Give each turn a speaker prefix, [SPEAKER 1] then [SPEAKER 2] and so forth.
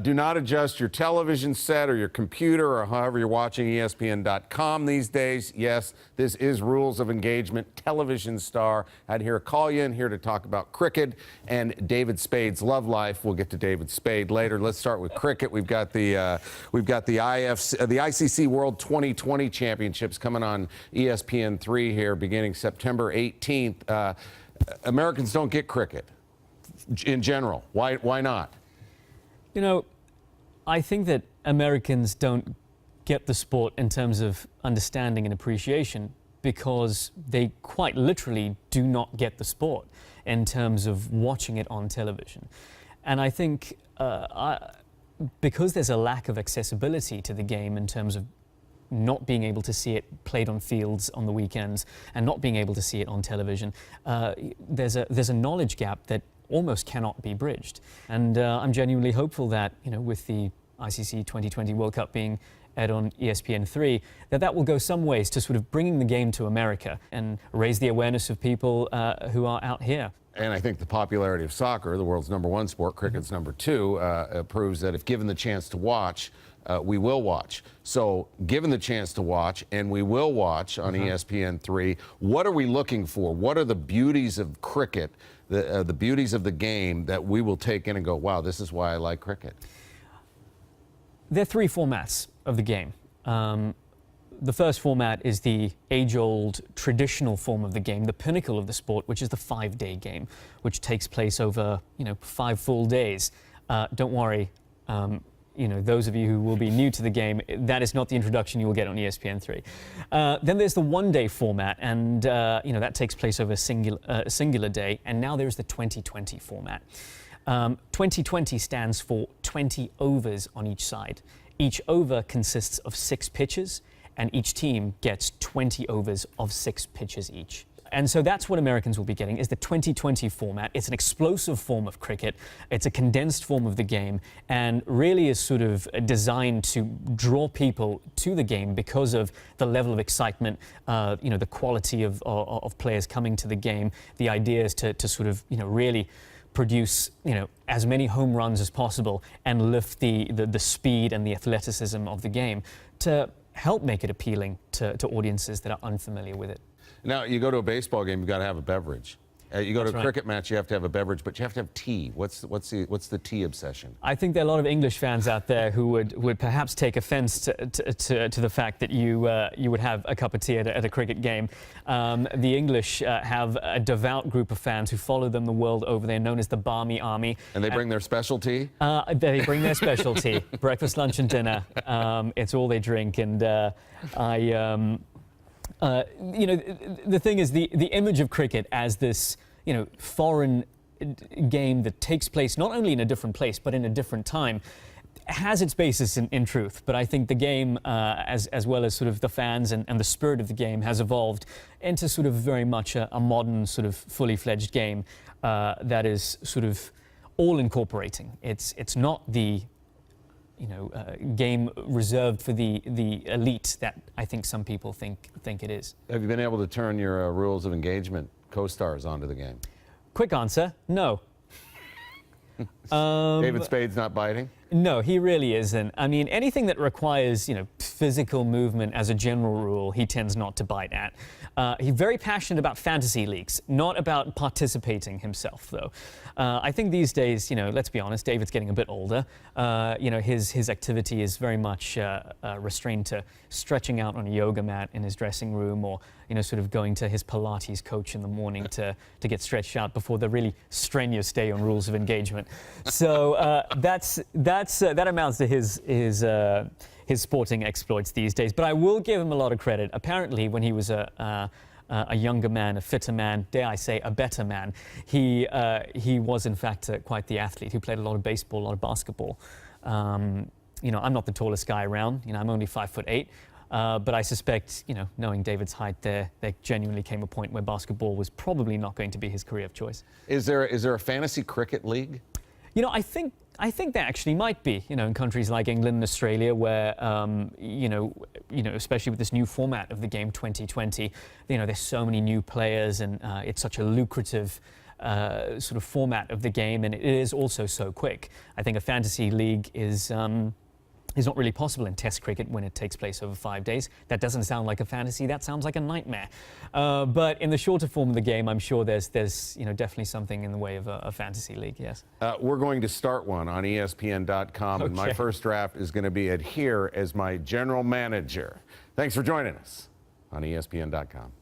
[SPEAKER 1] Do not adjust your television set or your computer or however you're watching ESPN.com these days. Yes, this is Rules of Engagement. Television star Adhir Kalyan here to talk about cricket and David Spade's love life. We'll get to David Spade later. Let's start with cricket. We've got the ICC World 2020 Championships coming on ESPN3 here beginning September 18th. Americans don't get cricket in general. Why not?
[SPEAKER 2] You know, I think that Americans don't get the sport in terms of understanding and appreciation because they quite literally do not get the sport in terms of watching it on television. And I think because there's a lack of accessibility to the game in terms of not being able to see it played on fields on the weekends and not being able to see it on television, there's a knowledge gap that almost cannot be bridged. And I'm genuinely hopeful that, you know, with the ICC 2020 World Cup being aired on ESPN3, that will go some ways to sort of bringing the game to America and raise the awareness of people who are out here.
[SPEAKER 1] And I think the popularity of soccer, the world's #1 sport, cricket's #2, proves that if given the chance to watch, we will watch. So given the chance to watch, and we will watch on ESPN3, what are we looking for? What are the beauties of cricket, the beauties of the game that we will take in and go, wow, this is why I like cricket?
[SPEAKER 2] There are three formats of the game. The first format is the age-old traditional form of the game, the pinnacle of the sport, which is the 5-day game, which takes place over, 5 full days. Don't worry, those of you who will be new to the game, that is not the introduction you will get on ESPN3. Then there's the 1-day format, and that takes place over a singular day. And now there's the 2020 format. 2020 stands for 20 overs on each side. Each over consists of 6 pitches, and each team gets 20 overs of 6 pitches each. And so that's what Americans will be getting, is the 2020 format. It's an explosive form of cricket. It's a condensed form of the game, and really is sort of designed to draw people to the game because of the level of excitement, the quality of players coming to the game, the idea is to sort of, really produce, as many home runs as possible and lift the speed and the athleticism of the game to help make it appealing to audiences that are unfamiliar with it.
[SPEAKER 1] Now, you go to a baseball game, you've got to have a beverage. You go to a cricket match, you have to have a beverage, but you have to have tea. What's the tea obsession? I
[SPEAKER 2] think there are a lot of English fans out there who would perhaps take offence to the fact that you would have a cup of tea at a cricket game. The English have a devout group of fans who follow them the world over. They're known as the Barmy Army.
[SPEAKER 1] And they bring their specialty?
[SPEAKER 2] They bring their specialty. Breakfast, lunch, and dinner. It's all they drink, and the thing is, the image of cricket as this, foreign game that takes place not only in a different place but in a different time has its basis in truth. But I think the game, as well as sort of the fans and the spirit of the game, has evolved into sort of very much a modern sort of fully fledged game that is sort of all incorporating. It's not the game reserved for the elite that I think some people think it is.
[SPEAKER 1] Have you been able to turn your Rules of Engagement co-stars onto the game?
[SPEAKER 2] Quick answer, no.
[SPEAKER 1] David Spade's not biting?
[SPEAKER 2] No, he really isn't. I mean, anything that requires, physical movement as a general rule, he tends not to bite at. He's very passionate about fantasy leagues, not about participating himself, though. I think these days, let's be honest, David's getting a bit older. His activity is very much restrained to stretching out on a yoga mat in his dressing room, or sort of going to his Pilates coach in the morning to get stretched out before the really strenuous day on Rules of Engagement. So that amounts to his sporting exploits these days. But I will give him a lot of credit. Apparently, when he was a younger man, a fitter man, dare I say, a better man, he was in fact quite the athlete who played a lot of baseball, a lot of basketball. I'm not the tallest guy around. I'm only 5'8". But I suspect, knowing David's height, there genuinely came a point where basketball was probably not going to be his career of choice.
[SPEAKER 1] Is there a fantasy cricket league?
[SPEAKER 2] I think there actually might be, in countries like England and Australia, where, especially with this new format of the game 2020, there's so many new players, and it's such a lucrative sort of format of the game, and it is also so quick. I think a fantasy league is not really possible in Test cricket when it takes place over 5 days. That doesn't sound like a fantasy. That sounds like a nightmare. But in the shorter form of the game, I'm sure there's definitely something in the way of a fantasy league. Yes.
[SPEAKER 1] We're going to start one on ESPN.com, and my first draft is going to be Adhir as my general manager. Thanks for joining us on ESPN.com.